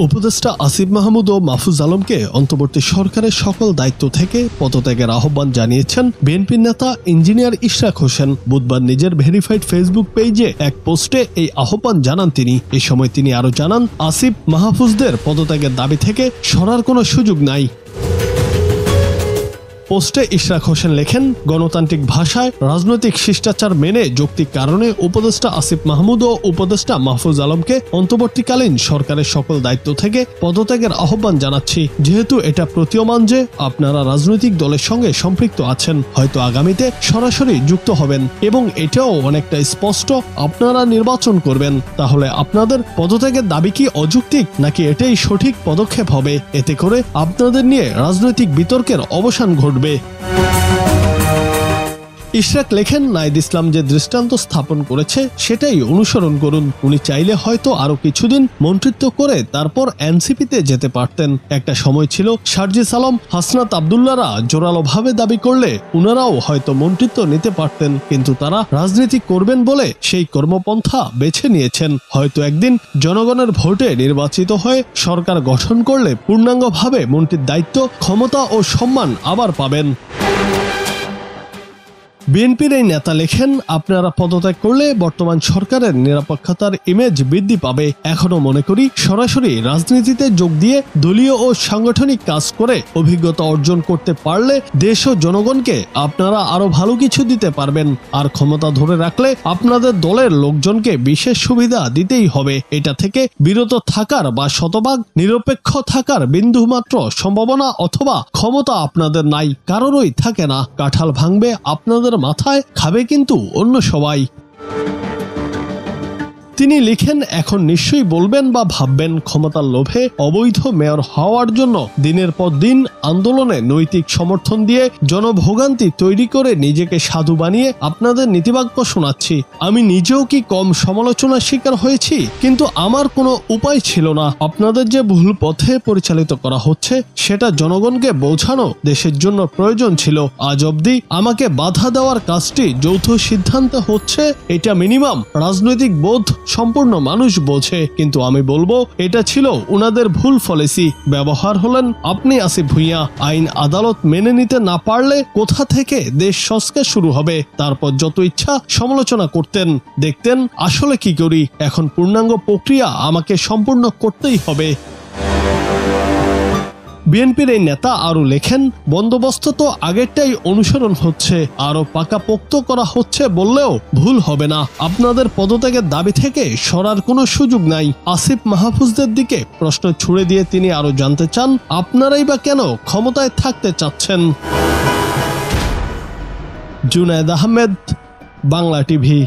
উপদেষ্টা আসিফ মাহমুদ ও মাহফুজ আলমকে অন্তর্বর্তী সরকারের সকল দায়িত্ব থেকে পদত্যাগের আহ্বান জানিয়েছেন বিএনপির নেতা ইঞ্জিনিয়ার ইশরাক হোসেন। বুধবার নিজের ভেরিফাইড ফেসবুক পেজে এক পোস্টে এই আহ্বান জানান তিনি। এ সময় তিনি আরও জানান, আসিফ মাহফুজদের পদত্যাগের দাবি থেকে সরার কোনো সুযোগ নাই। পোস্টে ইশরাক হোসেন লেখেন, গণতান্ত্রিক ভাষায় রাজনৈতিক শিষ্টাচার মেনে যৌক্তিক কারণে উপদেষ্টা আসিফ মাহমুদ ও উপদেষ্টা মাহফুজ আলমকে অন্তর্বর্তীকালীন সরকারের সকল দায়িত্ব থেকে পদত্যাগের আহ্বান জানাচ্ছি। যেহেতু এটা প্রতীয়মান যে আপনারা রাজনৈতিক দলের সঙ্গে সম্পৃক্ত আছেন, হয়তো আগামীতে সরাসরি যুক্ত হবেন এবং এটাও অনেকটা স্পষ্ট আপনারা নির্বাচন করবেন, তাহলে আপনাদের পদত্যাগের দাবি কি অযৌক্তিক নাকি এটাই সঠিক পদক্ষেপ হবে? এতে করে আপনাদের নিয়ে রাজনৈতিক বিতর্কের অবসান ঘটবে। ইশরাক লেখেন, নাহিদ ইসলাম যে দৃষ্টান্ত স্থাপন করেছে সেটাই অনুসরণ করুন। উনি চাইলে হয়তো আরো কিছুদিন মন্ত্রিত্ব করে তারপর এনসিপিতে যেতে পারতেন। একটা সময় ছিল সার্জিস আলম, হাসনাত আব্দুল্লাহরা জোরালোভাবে দাবি করলে উনারাও হয়তো মন্ত্রিত্ব নিতে পারতেন, কিন্তু তারা রাজনীতি করবেন বলে সেই কর্মপন্থা বেছে নিয়েছেন। হয়তো একদিন জনগণের ভোটে নির্বাচিত হয়ে সরকার গঠন করলে পূর্ণাঙ্গভাবে মন্ত্রীর দায়িত্ব, ক্ষমতা ও সম্মান আবার পাবেন। বিএনপির এই নেতা লেখেন, আপনারা পদত্যাগ করলে বর্তমান সরকারের নিরপেক্ষতার ইমেজ বৃদ্ধি পাবে। এখনো মনে করি সরাসরি রাজনীতিতে যোগ দিয়ে দলীয় ও সাংগঠনিক কাজ করে অভিজ্ঞতা অর্জন করতে পারলে দেশ ও জনগণকে আপনারা আরো ভালো কিছু দিতে পারবেন। আর ক্ষমতা ধরে রাখলে আপনাদের দলের লোকজনকে বিশেষ সুবিধা দিতেই হবে। এটা থেকে বিরত থাকার বা শতভাগ নিরপেক্ষ থাকার বিন্দুমাত্র সম্ভাবনা অথবা ক্ষমতা আপনাদের নাই, কারোরই থাকে না। কাঁঠাল ভাঙবে আপনাদের মাথায়, খাবে কিন্তু অন্য সবাই। তিনি লিখেন, এখন নিশ্চয়ই বলবেন বা ভাববেন ক্ষমতার লোভে অবৈধ মেয়র হওয়ার জন্য দিনের পর দিন আন্দোলনে নৈতিক সমর্থন দিয়ে জনভোগান্তি তৈরি করে নিজেকে সাধু বানিয়ে আপনাদের নীতিবাক্য শোনাচ্ছি। আমি নিজেও কি কম সমালোচনার শিকার হয়েছি, কিন্তু আমার কোনো উপায় ছিল না। আপনাদের যে ভুল পথে পরিচালিত করা হচ্ছে সেটা জনগণকে বোঝানো দেশের জন্য প্রয়োজন ছিল। আজ অবধি আমাকে বাধা দেওয়ার কাজটি যৌথ সিদ্ধান্তে হচ্ছে, এটা মিনিমাম রাজনৈতিক বোধ সম্পূর্ণ মানুষ বোঝে, কিন্তু আমি বলবো এটা ছিল উনাদের ভুল পলিসি। ব্যবহার হলেন আপনি আসিফ ভুঁইয়া। আইন আদালত মেনে নিতে না পারলে কোথা থেকে দেশ সংস্কার শুরু হবে? তারপর যত ইচ্ছা সমালোচনা করতেন, দেখতেন আসলে কি করি। এখন পূর্ণাঙ্গ প্রক্রিয়া আমাকে সম্পূর্ণ করতেই হবে। বিএনপির এই নেতা আরও লেখেন, বন্দোবস্ত তো আগেরটাই অনুসরণ হচ্ছে, আরও পাকাপোক্ত করা হচ্ছে বললেও ভুল হবে না। আপনাদের পদত্যাগের দাবি থেকে সরার কোনো সুযোগ নাই। আসিফ মাহফুজদের দিকে প্রশ্ন ছুড়ে দিয়ে তিনি আরও জানতে চান, আপনারাই বা কেন ক্ষমতায় থাকতে চাচ্ছেন? জুনায়েদ আহমেদ, বাংলা টিভি।